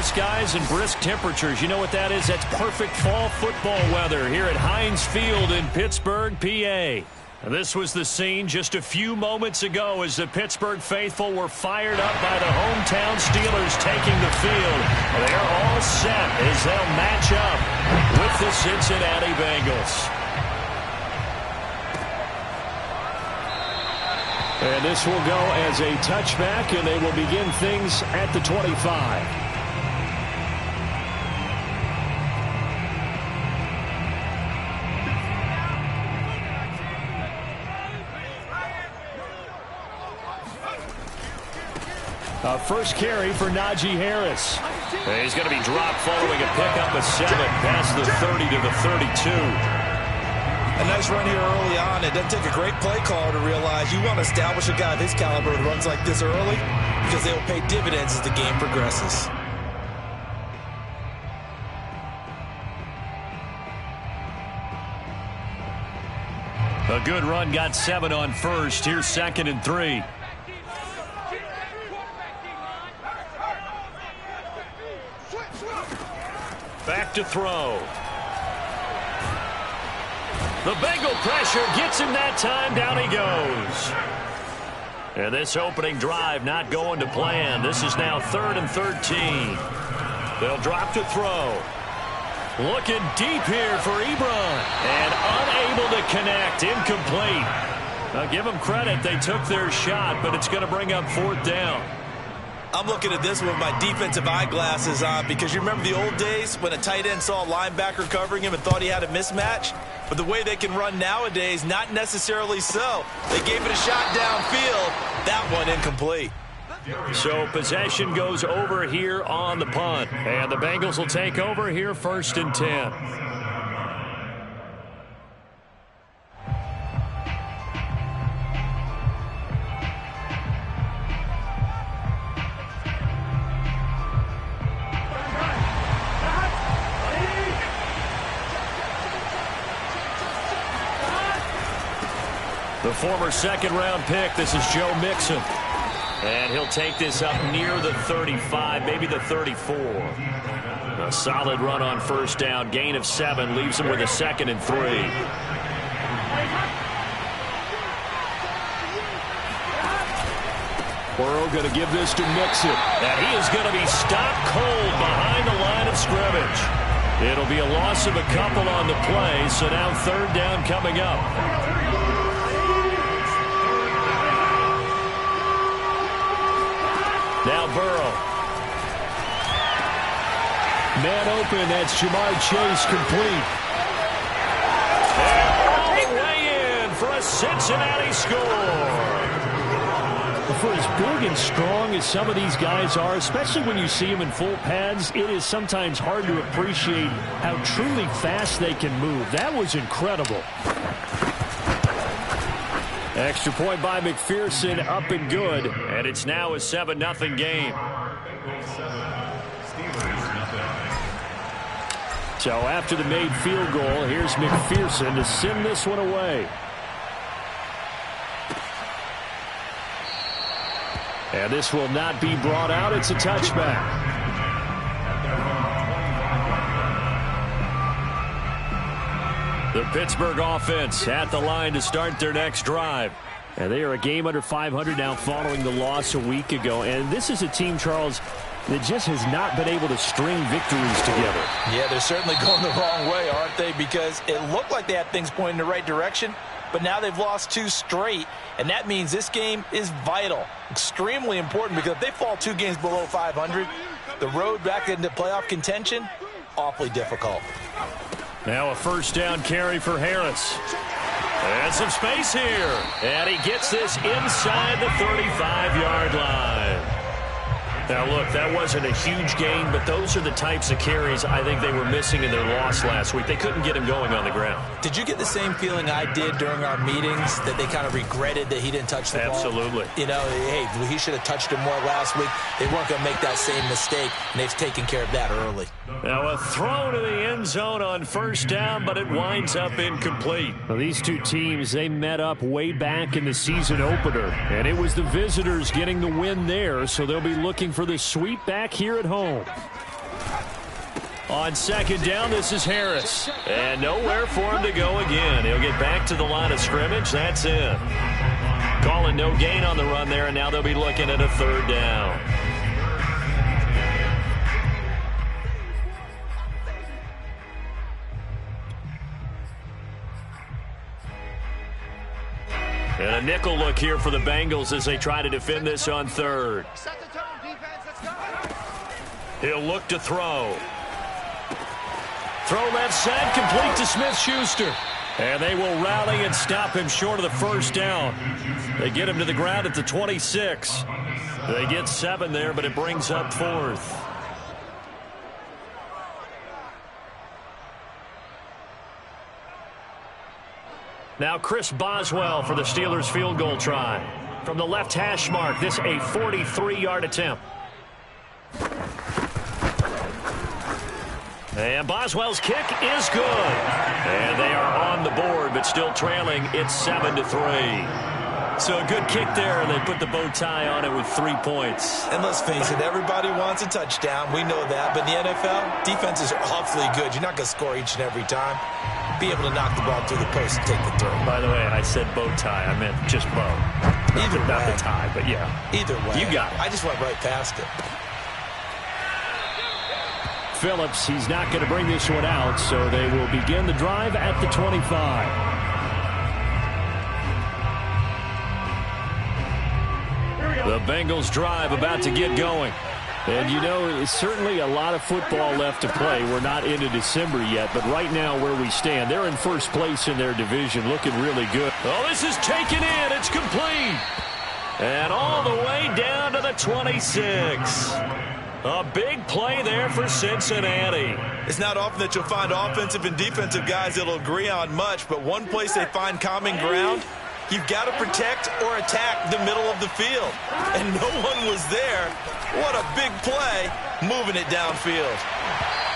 skies and brisk temperatures. You know what that is? That's perfect fall football weather here at Heinz Field in Pittsburgh, PA. This was the scene just a few moments ago as the Pittsburgh faithful were fired up by the hometown Steelers taking the field. They're all set as they'll match up with the Cincinnati Bengals. And this will go as a touchback, and they will begin things at the 25. First carry for Najee Harris. He's going to be dropped following a pickup of 7 past the 30 to the 32. A nice run here early on. It doesn't take a great play caller to realize you want to establish a guy of his caliber who runs like this early because they will pay dividends as the game progresses. A good run, got 7 on first. Here's 2nd and 3. Back to throw. The Bengal pressure gets him that time. Down he goes. And this opening drive not going to plan. This is now 3rd and 13. They'll drop to throw. Looking deep here for Ebron. And unable to connect. Incomplete. Now give them credit. They took their shot, but it's going to bring up 4th down. I'm looking at this with my defensive eyeglasses on because you remember the old days when a tight end saw a linebacker covering him and thought he had a mismatch? But the way they can run nowadays, not necessarily so. They gave it a shot downfield. That one incomplete. So possession goes over here on the punt. And the Bengals will take over here 1st and 10. The former 2nd-round pick, this is Joe Mixon. And he'll take this up near the 35, maybe the 34. A solid run on 1st down, gain of 7, leaves him with a 2nd and 3. Burrow going to give this to Mixon. And he is going to be stopped cold behind the line of scrimmage. It'll be a loss of a couple on the play, so now 3rd down coming up. Now Burrow. Man open, that's Jamar Chase complete. And all the way in for a Cincinnati score. For as big and strong as some of these guys are, especially when you see them in full pads, it is sometimes hard to appreciate how truly fast they can move. That was incredible. Extra point by McPherson, up and good. And it's now a 7-0 game. So after the made field goal, here's McPherson to send this one away. And this will not be brought out. It's a touchback. The Pittsburgh offense at the line to start their next drive. And they are a game under 500 now following the loss a week ago. And this is a team, Charles, that just has not been able to string victories together. Yeah, they're certainly going the wrong way, aren't they? Because it looked like they had things pointing in the right direction, but now they've lost 2 straight. And that means this game is vital, extremely important, because if they fall 2 games below 500, the road back into playoff contention, awfully difficult. Now a 1st down carry for Harris. And some space here. And he gets this inside the 35-yard line. Now, look, that wasn't a huge gain, but those are the types of carries I think they were missing in their loss last week. They couldn't get him going on the ground. Did you get the same feeling I did during our meetings, that they kind of regretted that he didn't touch the ball? Absolutely. You know, hey, he should have touched him more last week. They weren't going to make that same mistake, and they've taken care of that early. Now a throw to the end zone on 1st down, but it winds up incomplete. Well, these two teams, they met up way back in the season opener, and it was the visitors getting the win there, so they'll be looking for the sweep back here at home. On second down, this is Harris. And nowhere for him to go again. He'll get back to the line of scrimmage. That's it. Calling no gain on the run there, and now they'll be looking at a third down. And a nickel look here for the Bengals as they try to defend this on third. He'll look to throw. Throw left side, complete to Smith-Schuster. And they will rally and stop him short of the first down. They get him to the ground at the 26. They get 7 there, but it brings up 4th. Now Chris Boswell for the Steelers field goal try. From the left hash mark, this a 43-yard attempt. And Boswell's kick is good. And they are on the board, but still trailing. It's 7-3. So a good kick there, and they put the bow tie on it with 3 points. And let's face it, everybody wants a touchdown. We know that. But in the NFL, defenses are awfully good. You're not going to score each and every time. Be able to knock the ball through the post and take the throw. By the way, I said bow tie. I meant just bow. Either way. Not the tie, but yeah. Either way. You got it. I just went right past it. Phillips, he's not going to bring this one out, so they will begin the drive at the 25. The Bengals drive about to get going. And, you know, certainly a lot of football left to play. We're not into December yet, but right now where we stand, they're in first place in their division, looking really good. Oh, this is taken in. It's complete. And all the way down to the 26. A big play there for Cincinnati. It's not often that you'll find offensive and defensive guys that'll agree on much, but one place they find common ground, you've got to protect or attack the middle of the field. And no one was there. What a big play, moving it downfield.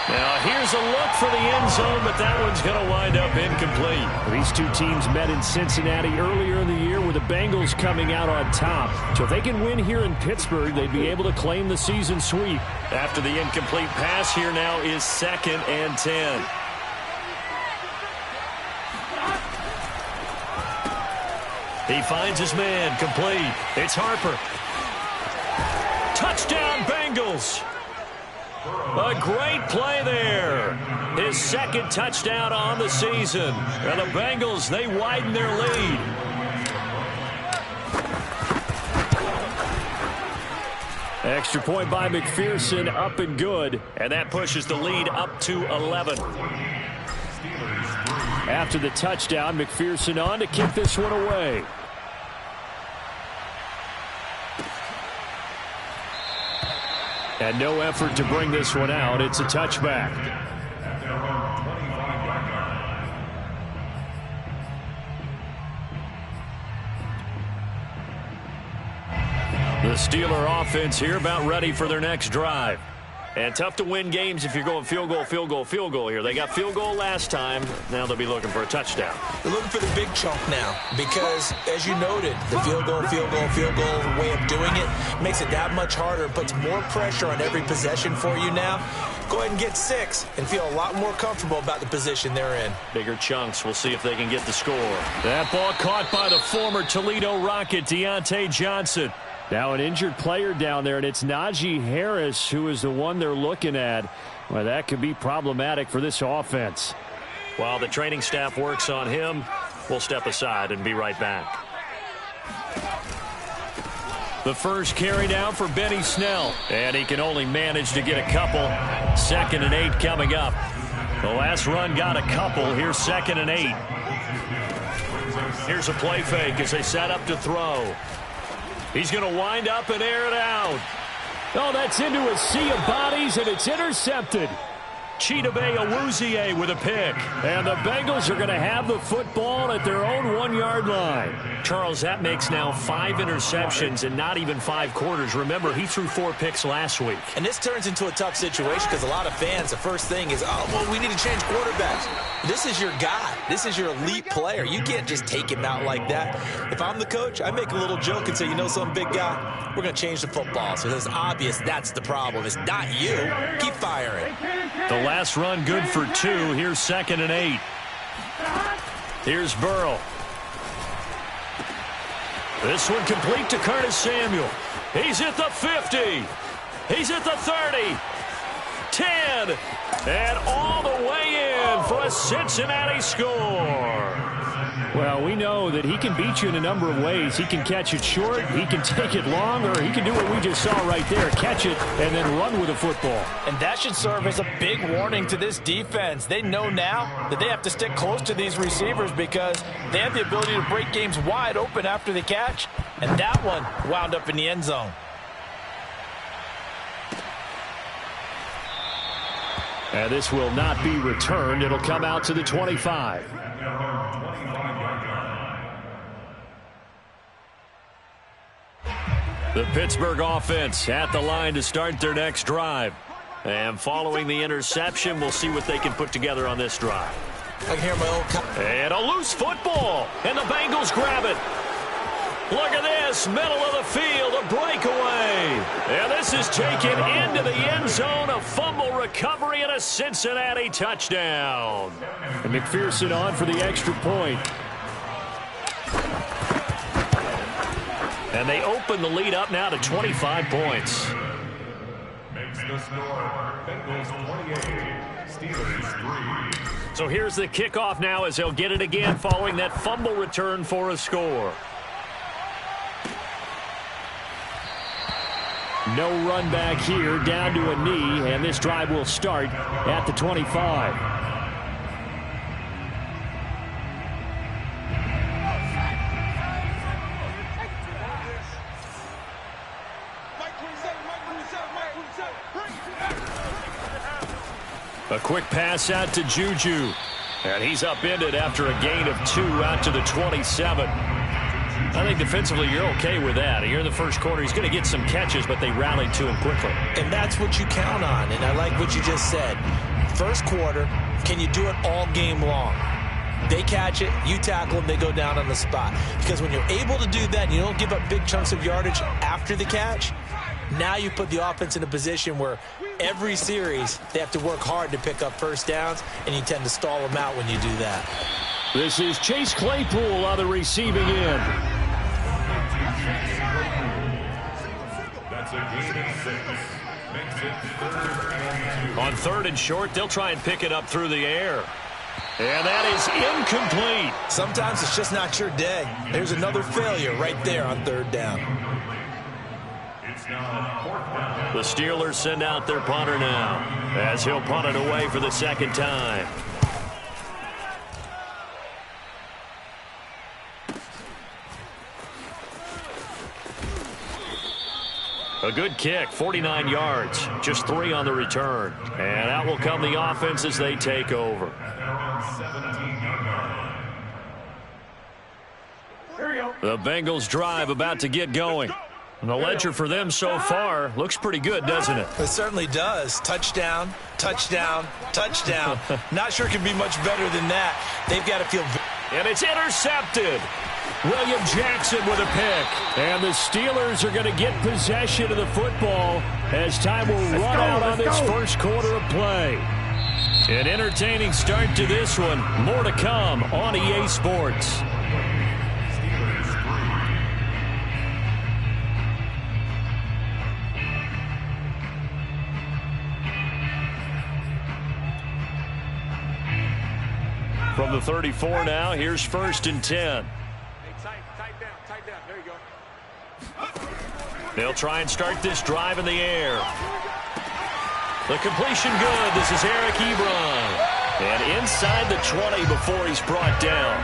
Now here's a look for the end zone, but that one's going to wind up incomplete. These two teams met in Cincinnati earlier in the year with the Bengals coming out on top. So if they can win here in Pittsburgh, they'd be able to claim the season sweep. After the incomplete pass, here now is 2nd and 10. He finds his man, complete. It's Harper. Touchdown, Bengals. A great play there. His 2nd touchdown on the season. And the Bengals, they widen their lead. Extra point by McPherson, up and good. And that pushes the lead up to 11. After the touchdown, McPherson on to kick this one away. And no effort to bring this one out. It's a touchback. The Steeler offense here about ready for their next drive. And tough to win games if you're going field goal, field goal, field goal here. They got field goal last time. Now they'll be looking for a touchdown. They're looking for the big chunk now because, as you noted, the field goal way of doing it makes it that much harder and puts more pressure on every possession for you now. Go ahead and get 6 and feel a lot more comfortable about the position they're in. Bigger chunks. We'll see if they can get the score. That ball caught by the former Toledo Rocket, Deontay Johnson. Now an injured player down there, and it's Najee Harris who is the one they're looking at. Well, that could be problematic for this offense. While the training staff works on him, we'll step aside and be right back. The first carry down for Benny Snell, and he can only manage to get a couple. 2nd and 8 coming up. The last run got a couple. Here's 2nd and 8. Here's a play fake as they set up to throw. He's going to wind up and air it out. Oh, that's into a sea of bodies, and it's intercepted. Chidobe Awuzie with a pick. And the Bengals are going to have the football at their own 1-yard line. Charles, that makes now 5 interceptions in not even 5 quarters. Remember, he threw 4 picks last week. And this turns into a tough situation because a lot of fans, the first thing is, oh, well, we need to change quarterbacks. This is your guy. This is your elite player. You can't just take him out like that. If I'm the coach, I make a little joke and say, you know, some big guy, we're going to change the football. So it's obvious that's the problem. It's not you. Keep firing. The last run good for 2. Here's 2nd and 8. Here's Burrow. This one complete to Curtis Samuel. He's at the 50. He's at the 30. 10. And all the way in for a Cincinnati score. Well, we know that he can beat you in a number of ways. He can catch it short, he can take it long, or he can do what we just saw right there, catch it and then run with the football. And that should serve as a big warning to this defense. They know now that they have to stick close to these receivers because they have the ability to break games wide open after the catch, and that one wound up in the end zone. And this will not be returned. It'll come out to the 25. The Pittsburgh offense at the line to start their next drive. And following the interception, we'll see what they can put together on this drive. I can hear my old... And a loose football. And the Bengals grab it. Look at this, middle of the field, a breakaway. And this is taken into the end zone, a fumble recovery and a Cincinnati touchdown. And McPherson on for the extra point. And they open the lead up now to 25 points. Makes the score, Bengals 28, Steelers 3. So here's the kickoff now as they'll get it again following that fumble return for a score. No run back here, down to a knee, and this drive will start at the 25. A quick pass out to Juju. And he's upended after a gain of 2 out to the 27. I think defensively you're okay with that. Here in the first quarter, he's going to get some catches, but they rallied to him quickly. And that's what you count on, and I like what you just said. First quarter, can you do it all game long? They catch it, you tackle them, they go down on the spot. Because when you're able to do that and you don't give up big chunks of yardage after the catch, now you put the offense in a position where every series they have to work hard to pick up first downs, and you tend to stall them out when you do that. This is Chase Claypool on the receiving end. That's a gain of 6. Makes it 3rd and 2. On 3rd and short, they'll try and pick it up through the air. And that is incomplete. Sometimes it's just not your day. There's another failure right there on 3rd down. It's now 4th down. The Steelers send out their punter now as he'll punt it away for the 2nd time. A good kick, 49 yards, just 3 on the return. And out will come the offense as they take over. The Bengals drive about to get going. And the ledger for them so far looks pretty good, doesn't it? It certainly does. Touchdown, touchdown, touchdown. Not sure it can be much better than that. They've got to feel... And it's intercepted. William Jackson with a pick. And the Steelers are going to get possession of the football as time will run out on this first quarter of play. An entertaining start to this one. More to come on EA Sports. From the 34 now, here's 1st and 10. Tight down. There you go. They'll try and start this drive in the air. The completion good. This is Eric Ebron. And inside the 20 before he's brought down.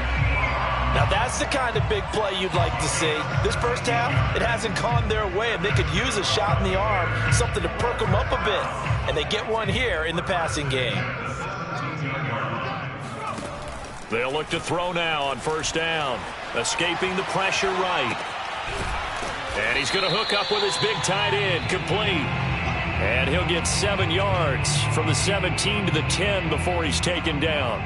Now that's the kind of big play you'd like to see. This first half, it hasn't gone their way, and they could use a shot in the arm, something to perk them up a bit. And they get one here in the passing game. They'll look to throw now on 1st down. Escaping the pressure right. And he's going to hook up with his big tight end. Complete. And he'll get 7 yards from the 17 to the 10 before he's taken down.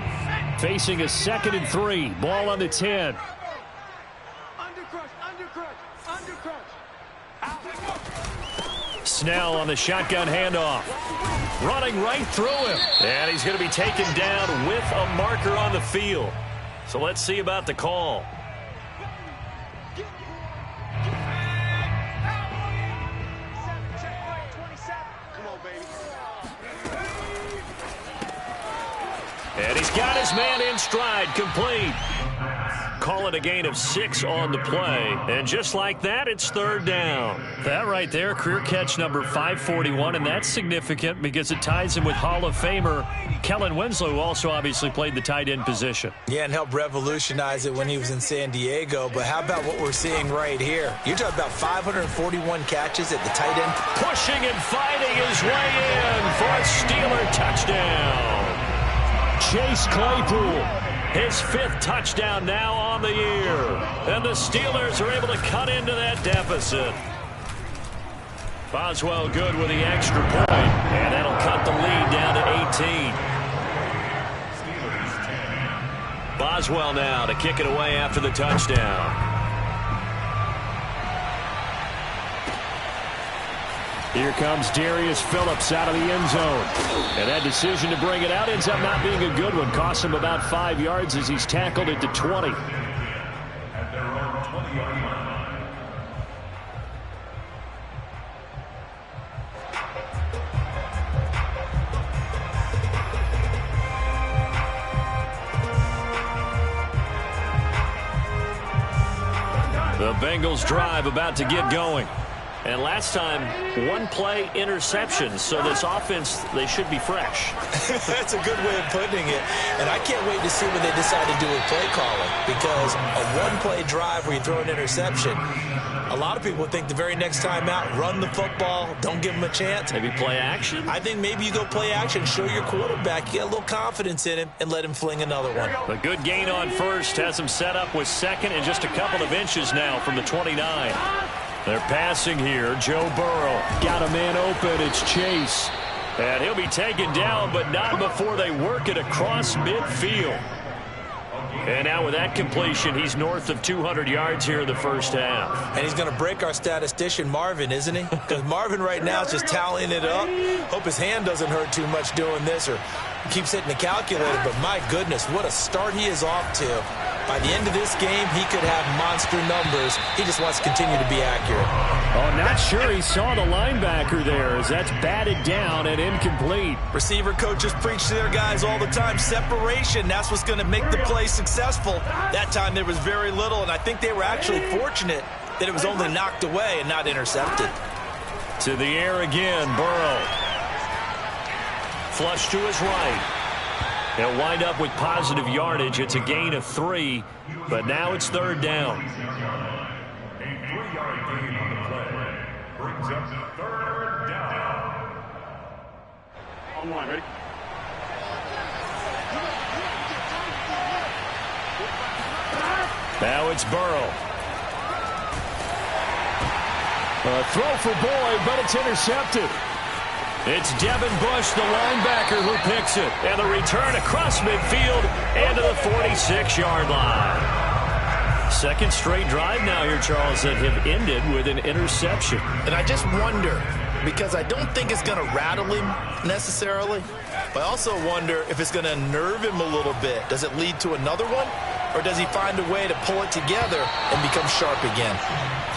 Facing a 2nd and 3. Ball on the 10. Snell on the shotgun handoff. Running right through him. And he's going to be taken down with a marker on the field. So let's see about the call. And he's got his man in stride, complete. Call it a gain of 6 on the play. And just like that, it's third down. That right there, career catch number 541, and that's significant because it ties him with Hall of Famer Kellen Winslow, who also obviously played the tight end position. Yeah, and helped revolutionize it when he was in San Diego. But how about what we're seeing right here? You're talking about 541 catches at the tight end. Pushing and fighting his way in for a Steeler touchdown. Chase Claypool, his 5th touchdown now on the year. And the Steelers are able to cut into that deficit. Boswell good with the extra point, and that'll cut the lead down to 18. Boswell now to kick it away after the touchdown. Here comes Darius Phillips out of the end zone. And that decision to bring it out ends up not being a good one. Costs him about 5 yards as he's tackled at the 20. At their own 20-yard line. The Bengals drive about to get going. And last time, 1-play interception. So this offense, they should be fresh. That's a good way of putting it. And I can't wait to see what they decide to do with play calling. Because a 1-play drive where you throw an interception, a lot of people think the very next time out, run the football, don't give them a chance. Maybe play action? I think maybe you go play action, show your quarterback, you get a little confidence in him, and let him fling another one. A good gain on first has him set up with second and just a couple of inches now from the 29. They're passing here. Joe Burrow got a man open. It's Chase. And he'll be taken down, but not before they work it across midfield. And now with that completion, he's north of 200 yards here in the first half. And he's going to break our statistician, Marvin, isn't he? Because Marvin right now is just tallying it up. Hope his hand doesn't hurt too much doing this or keeps hitting the calculator. But my goodness, what a start he is off to. By the end of this game, he could have monster numbers. He just wants to continue to be accurate. Oh, not sure he saw the linebacker there as that's batted down and incomplete. Receiver coaches preach to their guys all the time. Separation, that's what's going to make the play successful. That time there was very little, and I think they were actually fortunate that it was only knocked away and not intercepted. To the air again, Burrow. Flush to his right. They'll wind up with positive yardage. It's a gain of 3, but now it's third down. A 3-yard gain on the play brings up third down. On one, ready? Now it's Burrow. A throw for Boyd, but it's intercepted. It's Devin Bush, the linebacker, who picks it. And the return across midfield and to the 46-yard line. Second straight drive now here, Charles, that have ended with an interception. And I just wonder, because I don't think it's going to rattle him necessarily, but I also wonder if it's going to nerve him a little bit. Does it lead to another one? Or does he find a way to pull it together and become sharp again?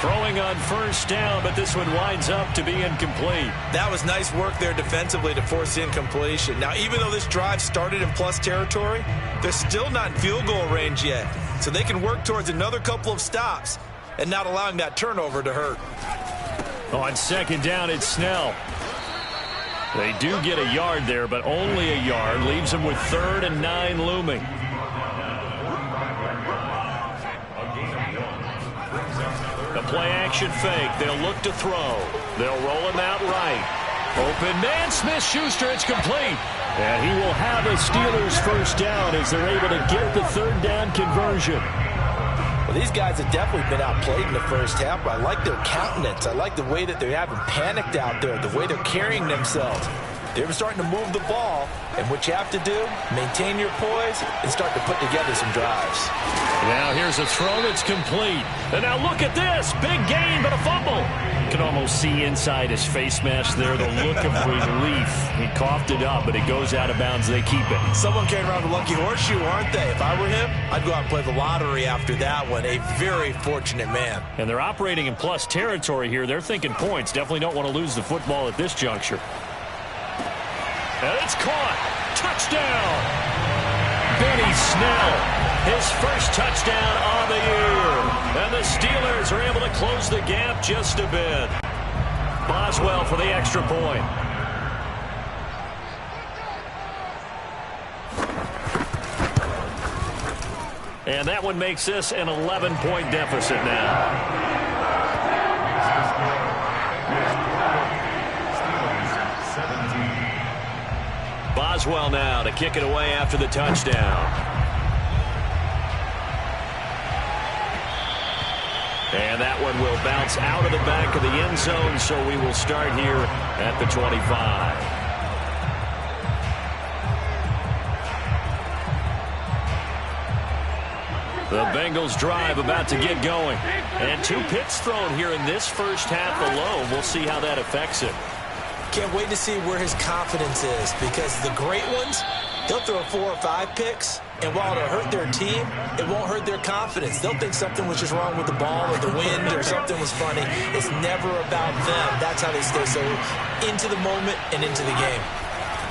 Throwing on first down, but this one winds up to be incomplete. That was nice work there defensively to force incompletion. Now, even though this drive started in plus territory, they're still not in field goal range yet. So they can work towards another couple of stops and not allowing that turnover to hurt. On second down, it's Snell. They do get a yard there, but only a yard. Leaves them with 3rd and 9 looming. A play-action fake. They'll look to throw. They'll roll him out right. Open man, Smith-Schuster. It's complete. And he will have a Steelers first down as they're able to get the third down conversion. Well, these guys have definitely been outplayed in the first half, but I like their countenance. I like the way that they haven't panicked out there, the way they're carrying themselves. They were starting to move the ball, and what you have to do, maintain your poise and start to put together some drives. Now here's a throw that's complete. And now look at this. Big gain, but a fumble. You can almost see inside his face mask there the look of relief. He coughed it up, but it goes out of bounds. They keep it. Someone came around with a lucky horseshoe, aren't they? If I were him, I'd go out and play the lottery after that one. A very fortunate man. And they're operating in plus territory here. They're thinking points. Definitely don't want to lose the football at this juncture. And it's caught. Touchdown. Benny Snell, his first touchdown on the year. And the Steelers are able to close the gap just a bit. Boswell for the extra point. And that one makes this an 11-point deficit now. Boswell now to kick it away after the touchdown. And that one will bounce out of the back of the end zone, so we will start here at the 25. The Bengals drive about to get going. And 2 picks thrown here in this first half alone. We'll see how that affects it. Can't wait to see where his confidence is, because the great ones, they'll throw 4 or 5 picks, and while it'll hurt their team, it won't hurt their confidence. They'll think something was just wrong with the ball or the wind or something was funny. It's never about them. That's how they stay so into the moment and into the game.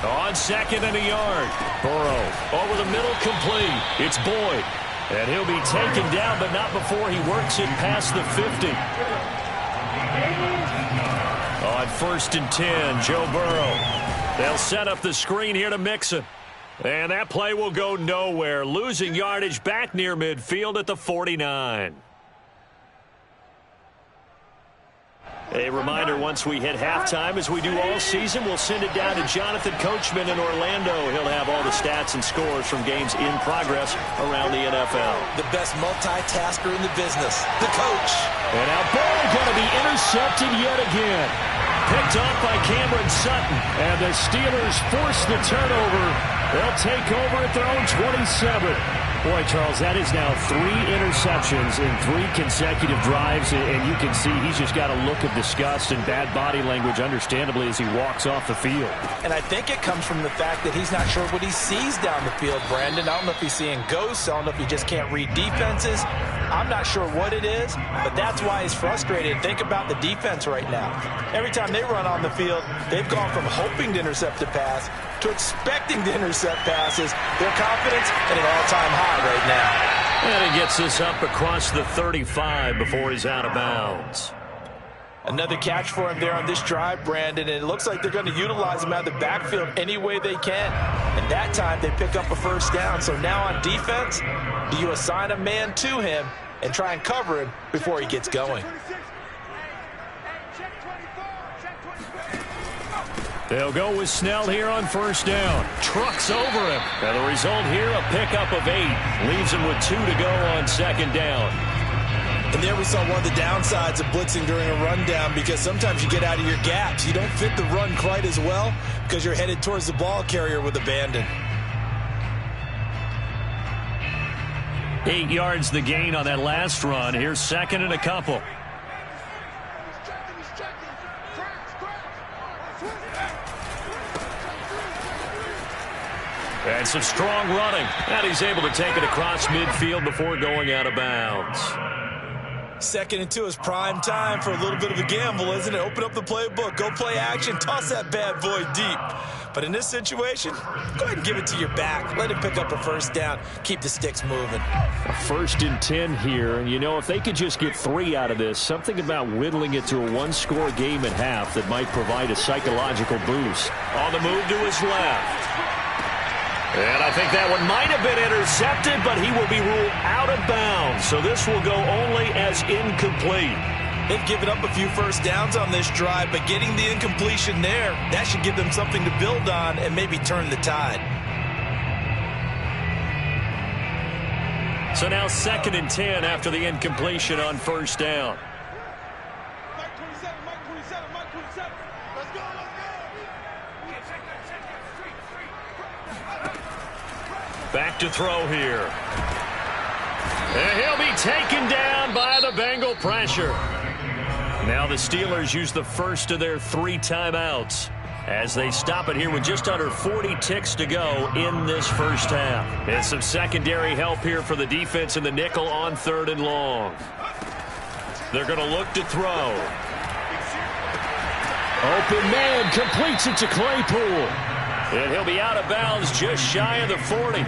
On 2nd and a yard. Burrow over the middle, complete. It's Boyd. And he'll be taken down, but not before he works it past the 50. On 1st and 10, Joe Burrow. They'll set up the screen here to Mixon. And that play will go nowhere. Losing yardage back near midfield at the 49. A reminder, once we hit halftime, as we do all season, we'll send it down to Jonathan Coachman in Orlando. He'll have all the stats and scores from games in progress around the NFL. The best multitasker in the business, the coach. And now ball going to be intercepted yet again. Picked off by Cameron Sutton. And the Steelers force the turnover. They'll take over at their own 27. Boy, Charles, that is now 3 interceptions in 3 consecutive drives, and you can see he's just got a look of disgust and bad body language, understandably, as he walks off the field. And I think it comes from the fact that he's not sure what he sees down the field, Brandon. I don't know if he's seeing ghosts. I don't know if he just can't read defenses. I'm not sure what it is, but that's why he's frustrated. Think about the defense right now. Every time they run on the field, they've gone from hoping to intercept a pass to expecting to intercept passes. Their confidence at an all-time high right now. And he gets this up across the 35 before he's out of bounds. Another catch for him there on this drive, Brandon, and it looks like they're going to utilize him out of the backfield any way they can. And that time they pick up a first down. So now on defense, do you assign a man to him and try and cover him before he gets going? They'll go with Snell here on first down. Trucks over him. And the result here, a pickup of 8. Leaves him with 2 to go on 2nd down. And there we saw one of the downsides of blitzing during a rundown, because sometimes you get out of your gaps. You don't fit the run quite as well because you're headed towards the ball carrier with abandon. 8 yards the gain on that last run. Here's 2nd and a couple. And some strong running. And he's able to take it across midfield before going out of bounds. 2nd and 2 is prime time for a little bit of a gamble, isn't it? Open up the playbook, go play action, toss that bad boy deep. But in this situation, go ahead and give it to your back. Let him pick up a first down. Keep the sticks moving. A 1st and 10 here. And, you know, if they could just get 3 out of this, something about whittling it to a 1-score game at half that might provide a psychological boost. On the move to his left. And I think that one might have been intercepted, but he will be ruled out of bounds. So this will go only as incomplete. They've given up a few first downs on this drive, but getting the incompletion there, that should give them something to build on and maybe turn the tide. So now 2nd and 10 after the incompletion on first down. Back to throw here. And he'll be taken down by the Bengal pressure. Now the Steelers use the first of their 3 timeouts as they stop it here with just under 40 ticks to go in this first half. And some secondary help here for the defense in the nickel on 3rd and long. They're going to look to throw. Open man completes it to Claypool. And he'll be out of bounds just shy of the 40.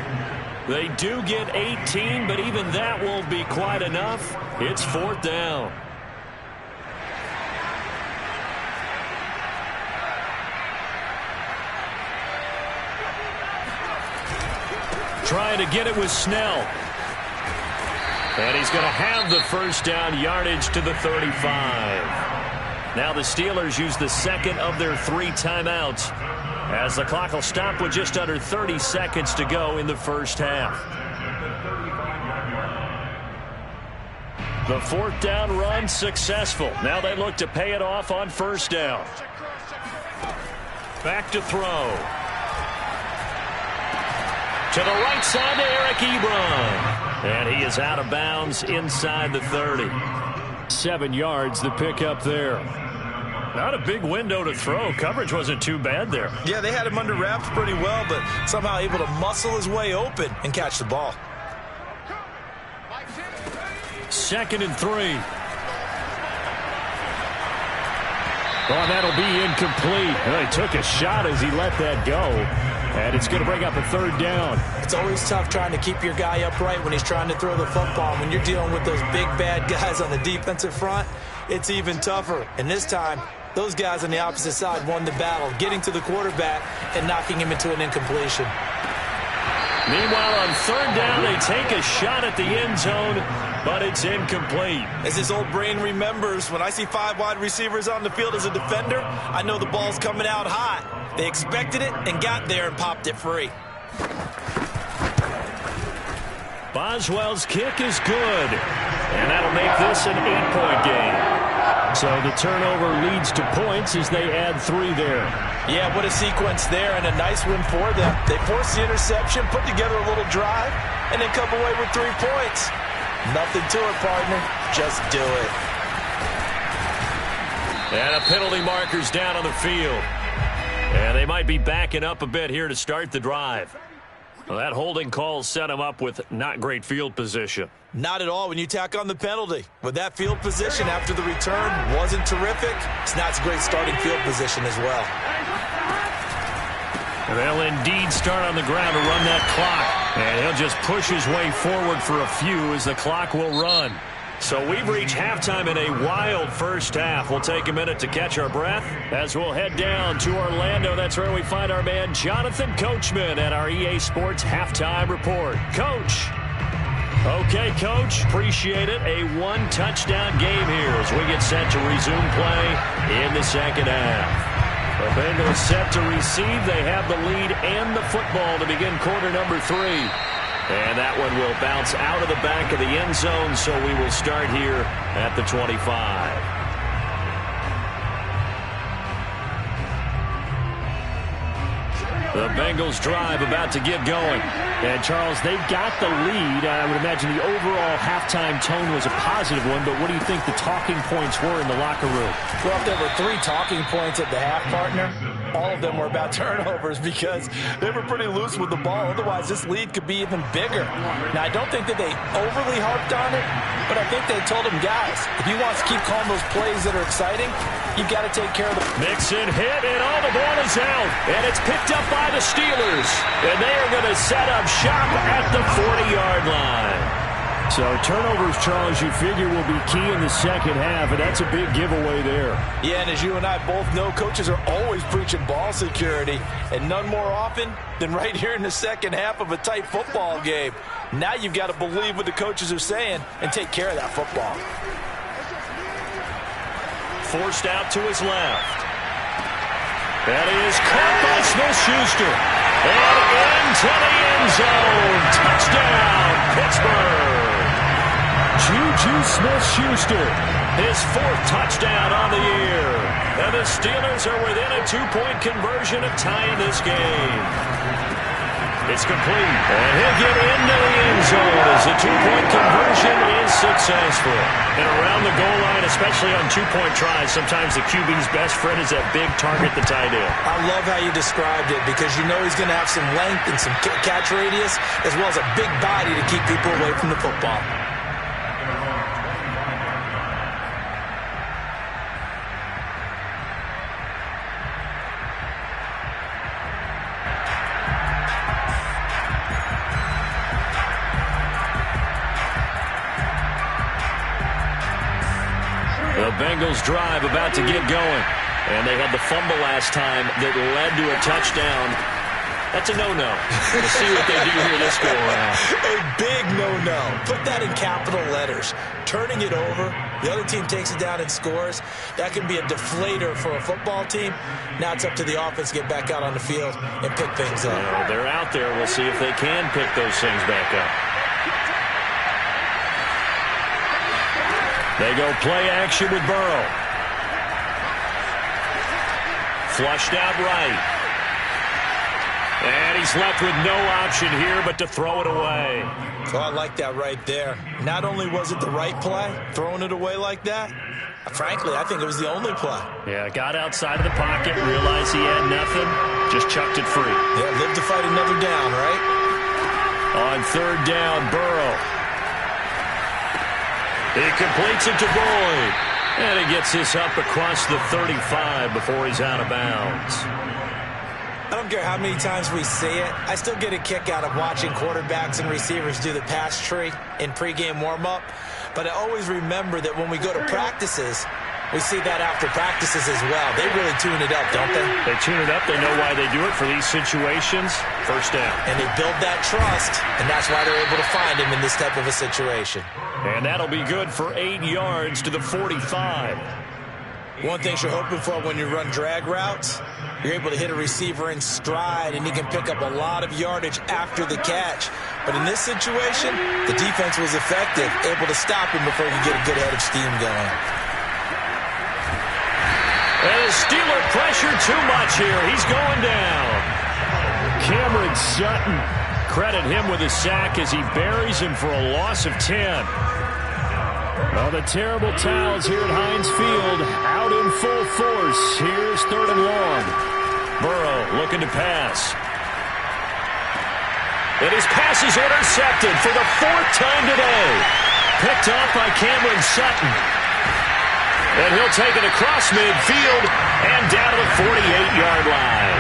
They do get 18, but even that won't be quite enough. It's 4th down. Trying to get it with Snell. And he's going to have the first down yardage to the 35. Now the Steelers use the second of their 3 timeouts as the clock will stop with just under 30 seconds to go in the first half. The 4th down run successful. Now they look to pay it off on 1st down. Back to throw. To the right side to Eric Ebron. And he is out of bounds inside the 30. 7 yards the pickup there. Not a big window to throw. Coverage wasn't too bad there. Yeah, they had him under wraps pretty well, but somehow able to muscle his way open and catch the ball. 2nd and 3. Oh, that'll be incomplete. Well, he took a shot as he let that go. And it's going to bring up a 3rd down. It's always tough trying to keep your guy upright when he's trying to throw the football. When you're dealing with those big, bad guys on the defensive front, it's even tougher. And this time, those guys on the opposite side won the battle, getting to the quarterback and knocking him into an incompletion. Meanwhile, on 3rd down, they take a shot at the end zone, but it's incomplete. As his old brain remembers, when I see 5 wide receivers on the field as a defender, I know the ball's coming out hot. They expected it and got there and popped it free. Boswell's kick is good, and that'll make this an 8-point game. So the turnover leads to points as they add 3 there. Yeah, what a sequence there, and a nice win for them. They forced the interception, put together a little drive, and then come away with 3 points. Nothing to it, partner. Just do it. And a penalty marker's down on the field. And they might be backing up a bit here to start the drive. Well, that holding call set him up with not great field position. Not at all when you tack on the penalty. With that field position after the return wasn't terrific, it's not a great starting field position as well. They'll indeed start on the ground to run that clock. And he'll just push his way forward for a few as the clock will run. So we've reached halftime in a wild first half. We'll take a minute to catch our breath as we'll head down to Orlando. That's where we find our man Jonathan Coachman at our EA Sports Halftime Report. Coach. Okay, Coach. Appreciate it. A 1-touchdown game here as we get set to resume play in the second half. The Bengals set to receive. They have the lead and the football to begin quarter number 3. And that one will bounce out of the back of the end zone, so we will start here at the 25. The Bengals drive about to get going. And, Charles, they've got the lead. I would imagine the overall halftime tone was a positive one, but what do you think the talking points were in the locker room? Well, if there were 3 talking points at the half, partner, all of them were about turnovers because they were pretty loose with the ball. Otherwise, this lead could be even bigger. Now, I don't think that they overly harped on it, but I think they told them, guys, if you want to keep calling those plays that are exciting, you've got to take care of the... Mixon hit, and all the ball is out. And it's picked up by the Steelers. And they are going to set up shop at the 40-yard line. So turnovers, Charles, you figure will be key in the second half, and that's a big giveaway there. Yeah, and as you and I both know, coaches are always preaching ball security, and none more often than right here in the second half of a tight football game. Now you've got to believe what the coaches are saying and take care of that football. Forced out to his left. That is caught by Smith-Schuster. And into the end zone. Touchdown, Pittsburgh. Juju Smith-Schuster His 4th touchdown on the year. And the Steelers are within a 2-point conversion of tying this game. It's complete. And he'll get into the end zone as the 2-point conversion is successful. And around the goal line, especially on 2-point tries, sometimes the QB's best friend is that big target, the tight end. I love how you described it because you know he's going to have some length and some catch radius as well as a big body to keep people away from the football. The Bengals drive about to get going. And they had the fumble last time that led to a touchdown. That's a no-no. We'll see what they do here this go-around. A big no-no. Put that in capital letters. Turning it over, the other team takes it down and scores. That can be a deflator for a football team. Now it's up to the offense to get back out on the field and pick things up. Well, they're out there. We'll see if they can pick those things back up. They go play action with Burrow. Flushed out right. And he's left with no option here but to throw it away. Oh, I like that right there. Not only was it the right play, throwing it away like that, frankly, I think it was the only play. Yeah, got outside of the pocket, realized he had nothing, just chucked it free. Yeah, live to fight another down, right? On 3rd down, Burrow. He completes it to Boyd. And he gets this up across the 35 before he's out of bounds. I don't care how many times we see it. I still get a kick out of watching quarterbacks and receivers do the pass tree in pregame warm-up. But I always remember that when we go to practices, we see that after practices as well. They really tune it up, don't they? They tune it up. They know why they do it for these situations. 1st down. And they build that trust, and that's why they're able to find him in this type of a situation. And that'll be good for 8 yards to the 45. One thing you're hoping for when you run drag routes, you're able to hit a receiver in stride, and he can pick up a lot of yardage after the catch. But in this situation, the defense was effective, able to stop him before he could get a good head of steam going. And the Steeler pressure too much here. He's going down. Cameron Sutton, credit him with a sack as he buries him for a loss of 10. Well, the terrible towels here at Heinz Field out in full force. Here's 3rd and long. Burrow looking to pass. And his pass is intercepted for the 4th time today. Picked off by Cameron Sutton. And he'll take it across midfield and down to the 48-yard line.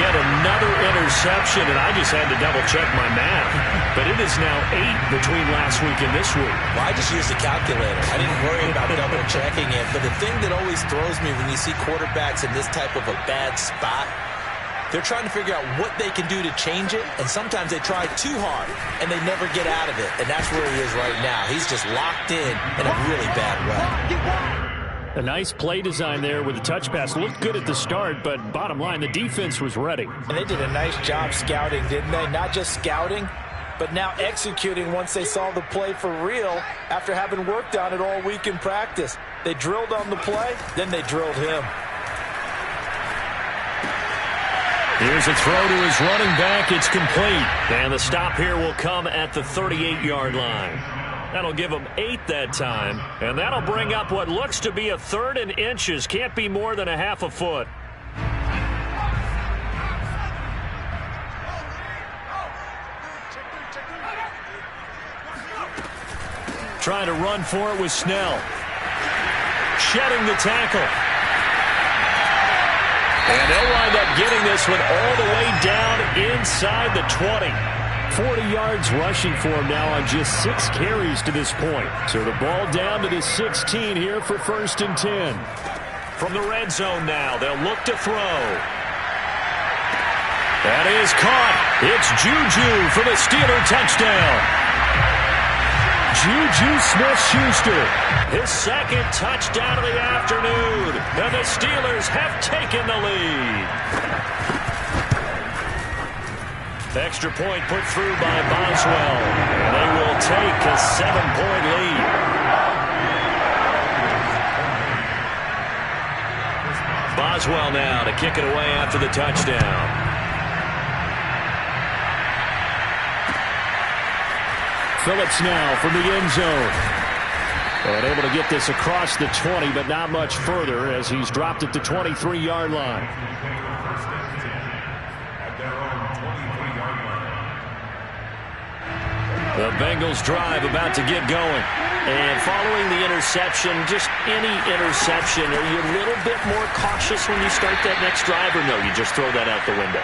Yet another interception, and I just had to double-check my math. But it is now 8 between last week and this week. Well, I just used a calculator. I didn't worry about double-checking it. But the thing that always throws me when you see quarterbacks in this type of a bad spot, they're trying to figure out what they can do to change it, and sometimes they try too hard, and they never get out of it. And that's where he is right now. He's just locked in a really bad way. A nice play design there with the touch pass. Looked good at the start, but bottom line, the defense was ready. And they did a nice job scouting, didn't they? Not just scouting, but now executing once they saw the play for real after having worked on it all week in practice. They drilled on the play, then they drilled him. Here's a throw to his running back. It's complete. And the stop here will come at the 38-yard line. That'll give him 8 that time. And that'll bring up what looks to be a 3rd and inches. Can't be more than a half a foot. Trying to run for it with Snell. Shedding the tackle. And they'll wind up getting this one all the way down inside the 20. 40 yards rushing for him now on just 6 carries to this point. So the ball down to the 16 here for 1st and 10. From the red zone now, they'll look to throw. That is caught. It's Juju for the Steeler touchdown. Juju Smith-Schuster, his 2nd touchdown of the afternoon. And the Steelers have taken the lead. Extra point put through by Boswell. And they will take a 7-point lead. Boswell now to kick it away after the touchdown. Phillips now from the end zone. And able to get this across the 20, but not much further as he's dropped it to 23-yard line. The Bengals drive about to get going. And following the interception, just any interception, are you a little bit more cautious when you start that next drive, or no, you just throw that out the window?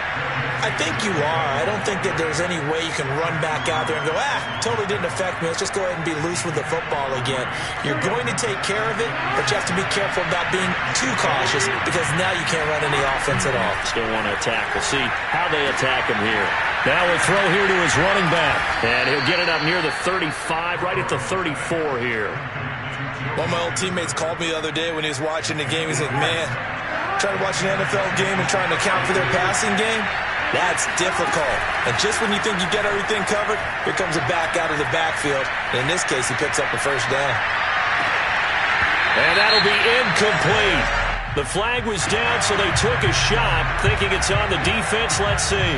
I think you are. I don't think that there's any way you can run back out there and go, totally didn't affect me. Let's just go ahead and be loose with the football again. You're going to take care of it, but you have to be careful about being too cautious because now you can't run any offense at all. Still want to attack. We'll see how they attack him here. Now we'll throw here to his running back. And he'll get it up near the 35, right at the 34 here. One of my old teammates called me the other day when he was watching the game. He's like, man, trying to watch an NFL game and trying to account for their passing game, that's difficult. And just when you think you get everything covered, here comes a back out of the backfield. And in this case, he picks up a first down. And that'll be incomplete. The flag was down, so they took a shot, thinking it's on the defense. Let's see.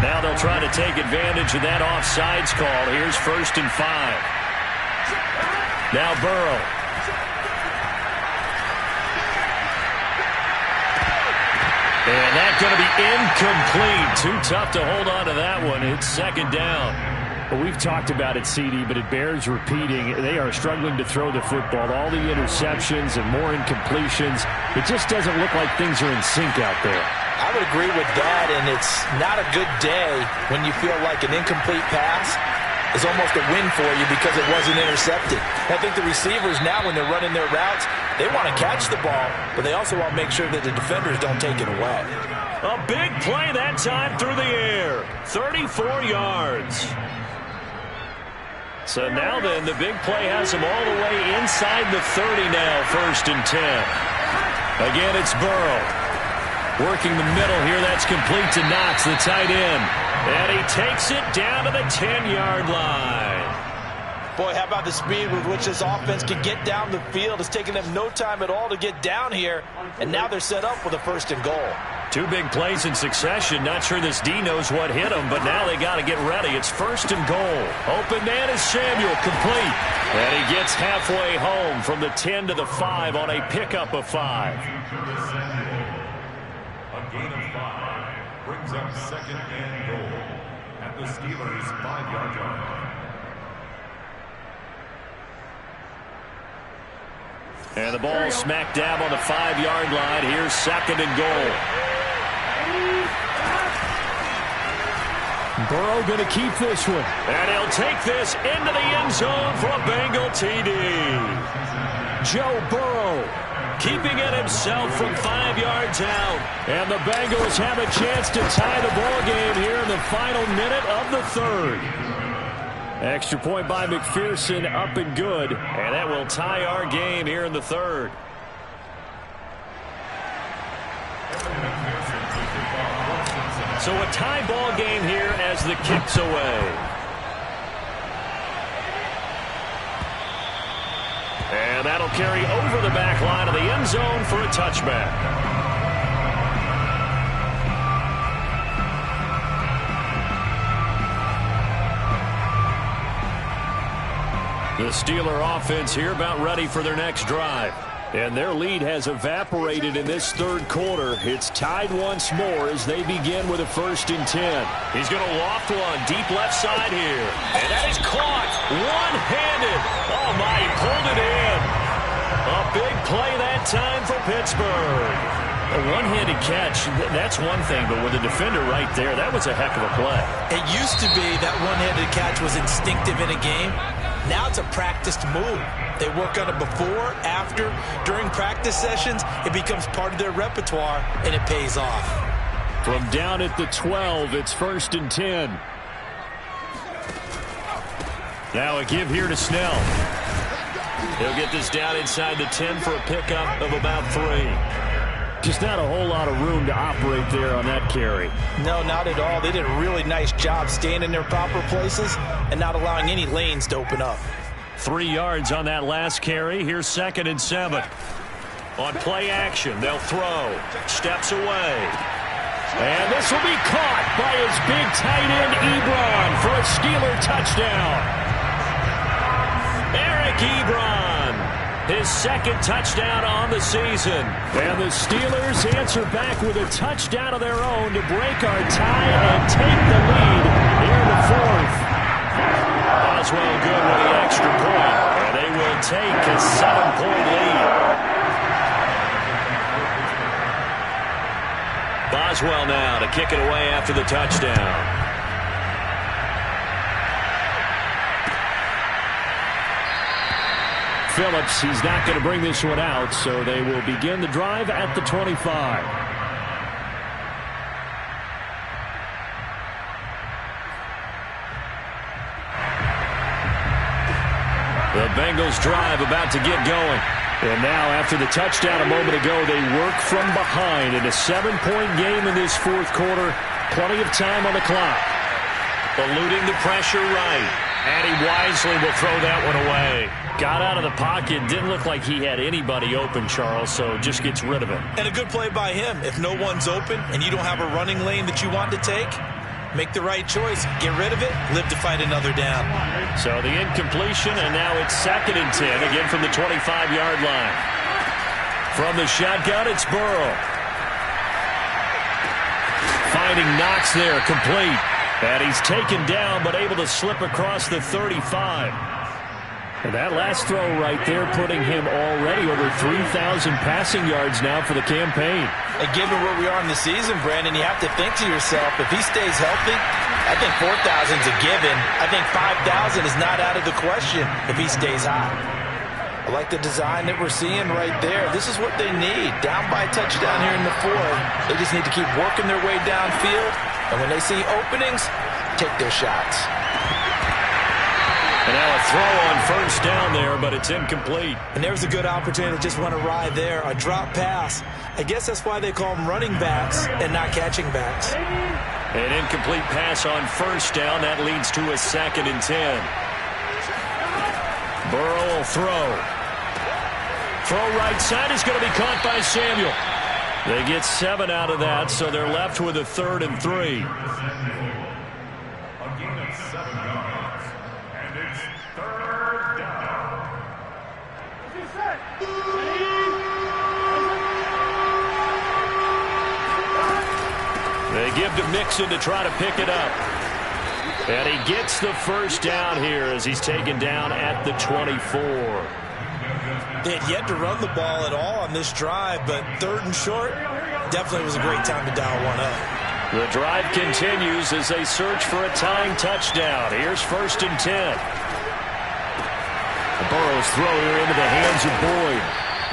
Now they'll try to take advantage of that offsides call. Here's 1st and 5. Now Burrow. And that's going to be incomplete. Too tough to hold on to that one. It's 2nd down. Well, we've talked about it, CD, but it bears repeating. They are struggling to throw the football. All the interceptions and more incompletions. It just doesn't look like things are in sync out there. I would agree with that, and it's not a good day when you feel like an incomplete pass is almost a win for you because it wasn't intercepted. I think the receivers now, when they're running their routes, they want to catch the ball, but they also want to make sure that the defenders don't take it away. A big play that time through the air. 34 yards. So now then, the big play has him all the way inside the 30 now, 1st and 10. Again, it's Burrow. Working the middle here, that's complete to Knox, the tight end. And he takes it down to the 10-yard line. Boy, how about the speed with which this offense can get down the field? It's taken them no time at all to get down here, and now they're set up with a 1st and goal. 2 big plays in succession. Not sure this D knows what hit him, but now they got to get ready. It's 1st and goal. Open man is Samuel, complete. And he gets halfway home from the 10 to the 5 on a pickup of 5. Gain of 5 brings up 2nd and goal at the Steelers' 5-yard line. And the ball smack dab on the 5-yard line. Here's 2nd and goal. Burrow going to keep this one. And he'll take this into the end zone for a Bengal TD. Joe Burrow keeping it himself from 5 yards out. And the Bengals have a chance to tie the ball game here in the final minute of the 3rd. Extra point by McPherson, up and good. And that will tie our game here in the 3rd. So a tie ball game here as the kick's away. And that'll carry over the back line of the end zone for a touchback. The Steeler offense here about ready for their next drive. And their lead has evaporated in this 3rd quarter. It's tied once more as they begin with a 1st and 10. He's going to loft one deep left side here. And that is caught one-handed. Oh, my, he pulled it in. A big play that time for Pittsburgh. A one-handed catch, that's one thing, but with a defender right there, that was a heck of a play. It used to be that one-handed catch was instinctive in a game. Now it's a practiced move. They work on it before, after, during practice sessions. It becomes part of their repertoire, and it pays off. From down at the 12, it's 1st and 10. Now a give here to Snell. He'll get this down inside the 10 for a pickup of about 3. Just not a whole lot of room to operate there on that carry. No, not at all. They did a really nice job staying in their proper places and not allowing any lanes to open up. 3 yards on that last carry. Here's 2nd and 7. On play action, they'll throw. Steps away. And this will be caught by his big tight end, Ebron, for a Steeler touchdown. Eric Ebron, his second touchdown on the season. And the Steelers answer back with a touchdown of their own to break our tie and take the lead here in the fourth. Boswell good with the extra point, and they will take a 7-point lead. Boswell now to kick it away after the touchdown. Phillips, he's not going to bring this one out, so they will begin the drive at the 25. The Bengals drive about to get going. And now, after the touchdown a moment ago, they work from behind in a 7-point game in this fourth quarter. Plenty of time on the clock. Eluding the pressure right. And he wisely will throw that one away. Got out of the pocket. Didn't look like he had anybody open, Charles, so just gets rid of it. And a good play by him. If no one's open and you don't have a running lane that you want to take, make the right choice. Get rid of it. Live to fight another down. So the incompletion, and now it's 2nd and 10, again from the 25-yard line. From the shotgun, it's Burrow. Finding Knox there, complete. And he's taken down, but able to slip across the 35. And that last throw right there putting him already over 3,000 passing yards now for the campaign. And given where we are in the season, Brandon, you have to think to yourself, if he stays healthy, I think 4,000 is a given. I think 5,000 is not out of the question if he stays hot. I like the design that we're seeing right there. This is what they need. Down by a touchdown here in the fourth. They just need to keep working their way downfield. And when they see openings, take their shots. And now a throw on first down there, but it's incomplete. And there's a good opportunity to just run a ride there, a drop pass. I guess that's why they call them running backs and not catching backs. An incomplete pass on first down. That leads to a 2nd and 10. Burrow will throw. Throw right side is going to be caught by Samuel. They get 7 out of that, so they're left with a 3rd and 3. A gain of 7 yards, and it's 3rd down. They give to Mixon to try to pick it up. And he gets the first down here as he's taken down at the 24. They had yet to run the ball at all on this drive, but 3rd and short definitely was a great time to dial one up. The drive continues as they search for a tying touchdown. Here's 1st and 10. Burrow's throw here into the hands of Boyd.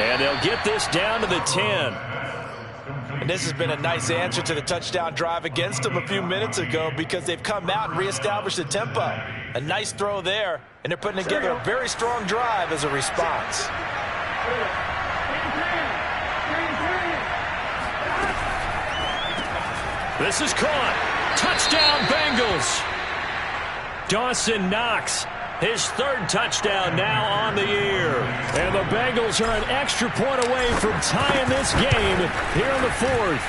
And they'll get this down to the 10. And this has been a nice answer to the touchdown drive against them a few minutes ago because they've come out and reestablished the tempo. A nice throw there, and they're putting together a very strong drive as a response. This is caught. Touchdown, Bengals. Dawson Knox, his 3rd touchdown now on the year. And the Bengals are an extra point away from tying this game here in the fourth.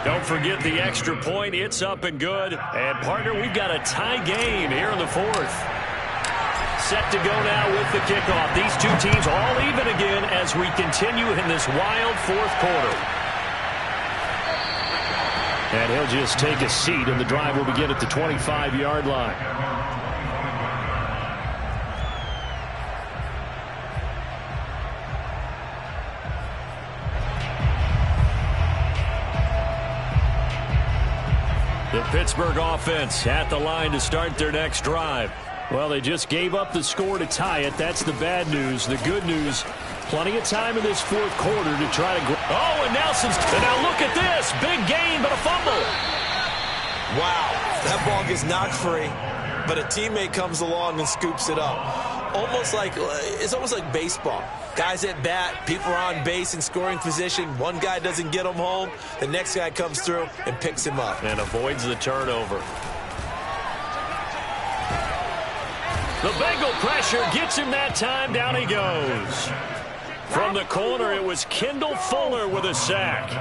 Don't forget the extra point. It's up and good. And, partner, we've got a tie game here in the fourth. Set to go now with the kickoff. These two teams all even again as we continue in this wild fourth quarter. And he'll just take a seat, and the drive will begin at the 25-yard line. The Pittsburgh offense at the line to start their next drive. Well, they just gave up the score to tie it. That's the bad news. The good news, plenty of time in this fourth quarter to try to... Oh, and Nelson's... And now look at this. Big gain, but a fumble. Wow, that ball gets knocked free, but a teammate comes along and scoops it up. It's almost like baseball. Guys at bat, people are on base in scoring position. One guy doesn't get him home. The next guy comes through and picks him up. And avoids the turnover. The Bengal pressure gets him that time. Down he goes. From the corner, it was Kendall Fuller with a sack.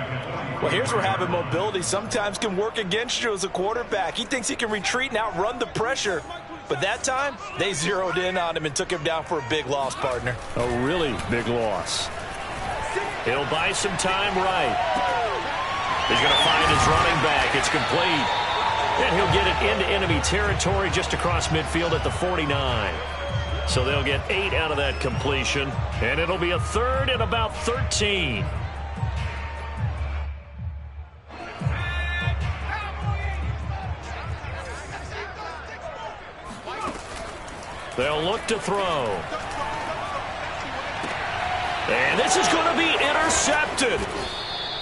Well, here's where having mobility sometimes can work against you as a quarterback. He thinks he can retreat and outrun the pressure. But that time, they zeroed in on him and took him down for a big loss, partner. A really big loss. He'll buy some time right. He's going to find his running back. It's complete. And he'll get it into enemy territory just across midfield at the 49. So they'll get 8 out of that completion. And it'll be a third and about 13. They'll look to throw. And this is going to be intercepted.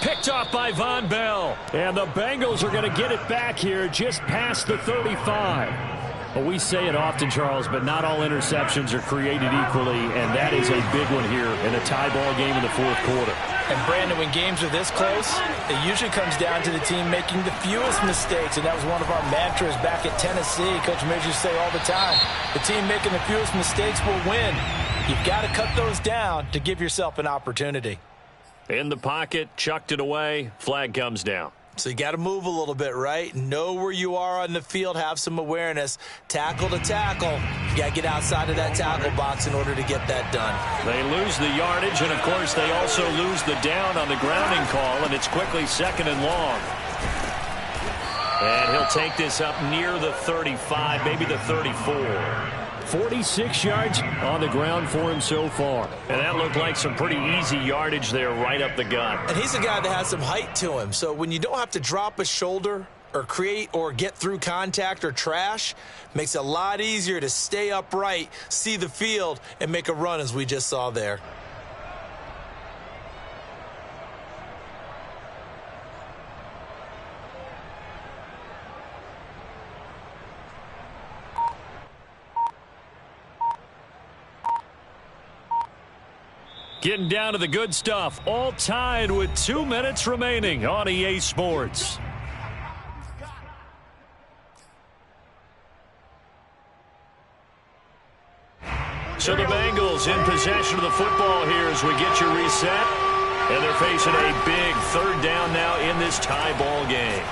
Picked off by Von Bell. And the Bengals are going to get it back here just past the 35. Well, we say it often, Charles, but not all interceptions are created equally, and that is a big one here in a tie ball game in the fourth quarter. And, Brandon, when games are this close, it usually comes down to the team making the fewest mistakes, and that was one of our mantras back at Tennessee. Coach Midge used to say all the time, the team making the fewest mistakes will win. You've got to cut those down to give yourself an opportunity. In the pocket, chucked it away, flag comes down. So you got to move a little bit, right? Know where you are on the field, have some awareness. Tackle to tackle. You got to get outside of that tackle box in order to get that done. They lose the yardage, and, of course, they also lose the down on the grounding call, and it's quickly second and long. And he'll take this up near the 35, maybe the 34. 46 yards on the ground for him so far. And that looked like some pretty easy yardage there right up the gut. And he's a guy that has some height to him. So when you don't have to drop a shoulder or create or get through contact or trash, makes it a lot easier to stay upright, see the field, and make a run as we just saw there. Getting down to the good stuff, all tied with 2 minutes remaining on EA Sports. So the Bengals in possession of the football here as we get you reset. And they're facing a big third down now in this tie ball game.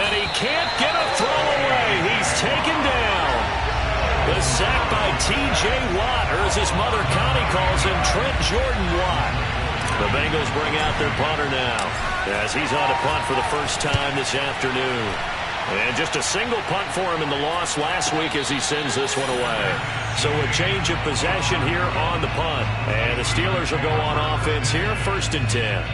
And he can't get a throw away. He's taken down. The sack by T.J. Watt, or as his mother Connie calls him, Trent Jordan Watt. The Bengals bring out their punter now as he's on a punt for the first time this afternoon. And just a single punt for him in the loss last week as he sends this one away. So a change of possession here on the punt. And the Steelers will go on offense here, 1st and 10.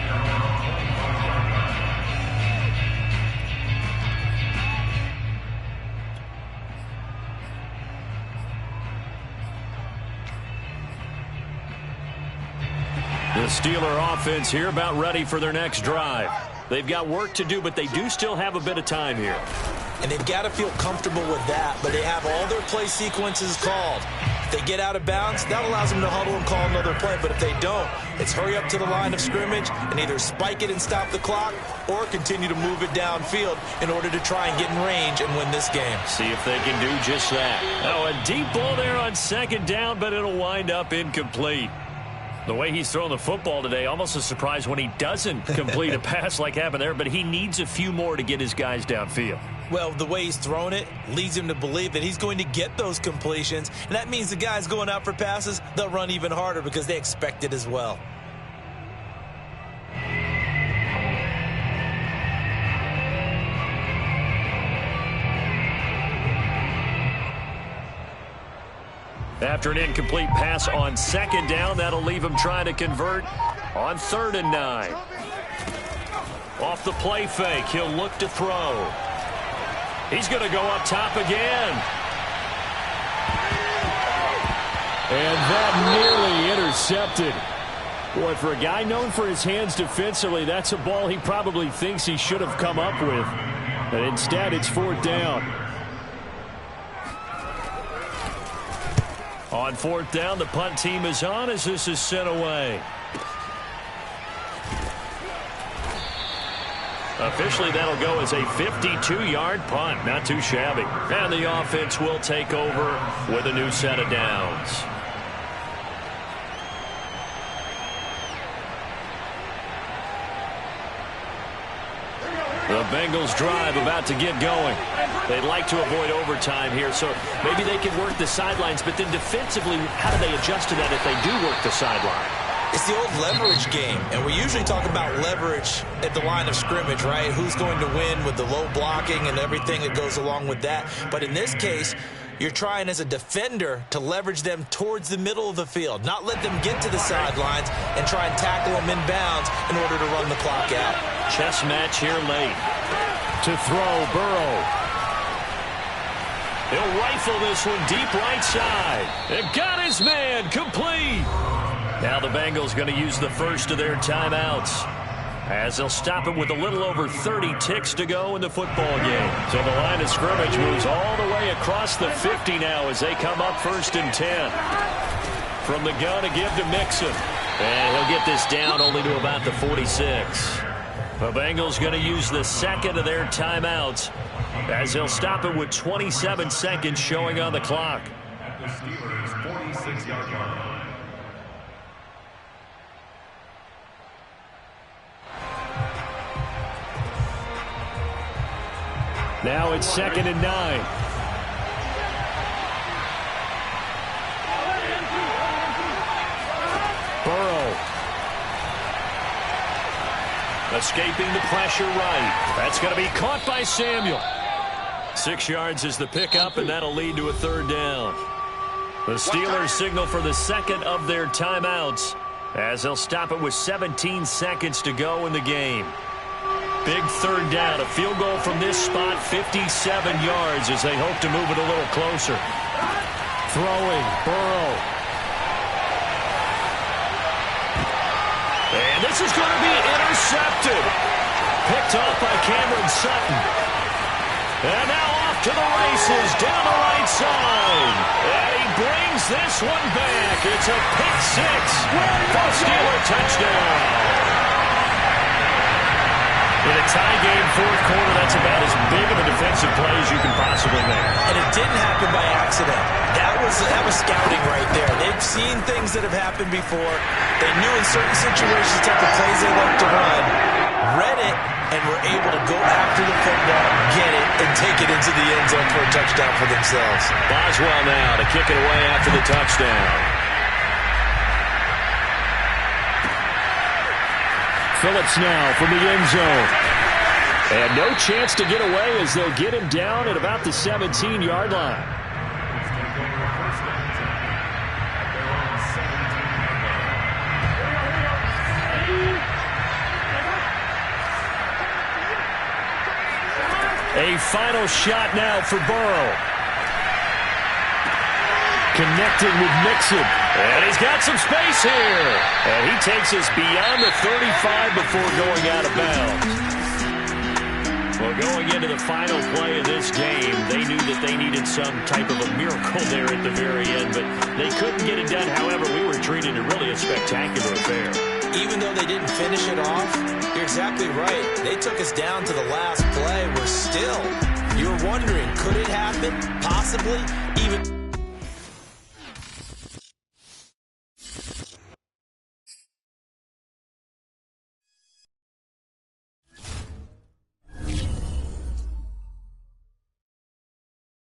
The Steeler offense here about ready for their next drive. They've got work to do, but they do still have a bit of time here. And they've got to feel comfortable with that, but they have all their play sequences called. If they get out of bounds, that allows them to huddle and call another play. But if they don't, it's hurry up to the line of scrimmage and either spike it and stop the clock or continue to move it downfield in order to try and get in range and win this game. See if they can do just that. Oh, a deep ball there on 2nd down, but it'll wind up incomplete. The way he's throwing the football today, almost a surprise when he doesn't complete a pass like happened there, but he needs a few more to get his guys downfield. Well, the way he's thrown it leads him to believe that he's going to get those completions, and that means the guys going out for passes, they'll run even harder because they expect it as well. After an incomplete pass on 2nd down, that'll leave him trying to convert on 3rd and 9. Off the play fake, he'll look to throw. He's going to go up top again. And that nearly intercepted. Boy, for a guy known for his hands defensively, that's a ball he probably thinks he should have come up with. But instead, it's 4th down. On 4th down, the punt team is on as this is sent away. Officially, that'll go as a 52-yard punt. Not too shabby. And the offense will take over with a new set of downs. The Bengals drive about to get going. They'd like to avoid overtime here, so maybe they can work the sidelines, but then defensively, how do they adjust to that if they do work the sideline? It's the old leverage game, and we usually talk about leverage at the line of scrimmage, right? Who's going to win with the low blocking and everything that goes along with that. But in this case, you're trying as a defender to leverage them towards the middle of the field, not let them get to the sidelines and try and tackle them inbounds in order to run the clock out. Chess match here late. To throw, Burrow. He'll rifle this one deep right side. They've got his man complete. Now the Bengals going to use the first of their timeouts, as they'll stop it with a little over 30 ticks to go in the football game. So the line of scrimmage moves all the way across the 50 now as they come up 1st and 10. From the gun to give to Mixon. And he'll get this down only to about the 46. The Bengals going to use the second of their timeouts, as they'll stop it with 27 seconds showing on the clock. At the Steelers' 46-yard line. Now it's 2nd and 9. Burrow. Escaping the pressure right. That's going to be caught by Samuel. 6 yards is the pickup, and that'll lead to a 3rd down. The Steelers signal for the second of their timeouts, as they'll stop it with 17 seconds to go in the game. Big 3rd down. A field goal from this spot, 57 yards, as they hope to move it a little closer. Throwing, Burrow. And this is going to be intercepted. Picked off by Cameron Sutton. And now off to the races, down the right side. And he brings this one back. It's a pick 6 for Steeler touchdown. In a tie game, 4th quarter, that's about as big of a defensive play as you can possibly make. And it didn't happen by accident. That was scouting right there. They've seen things that have happened before. They knew in certain situations the type of plays they like to run, read it, and were able to go after the football, get it, and take it into the end zone for a touchdown for themselves. Boswell now to kick it away after the touchdown. Phillips now from the end zone. And no chance to get away as they'll get him down at about the 17-yard line. A final shot now for Burrow. Connecting with Mixon. And he's got some space here. And he takes us beyond the 35 before going out of bounds. Well, going into the final play of this game, they knew that they needed some type of a miracle there at the very end, but they couldn't get it done. However, we were treated to really a spectacular affair. Even though they didn't finish it off, you're exactly right. They took us down to the last play. We're still, you're wondering, could it happen? Possibly. Even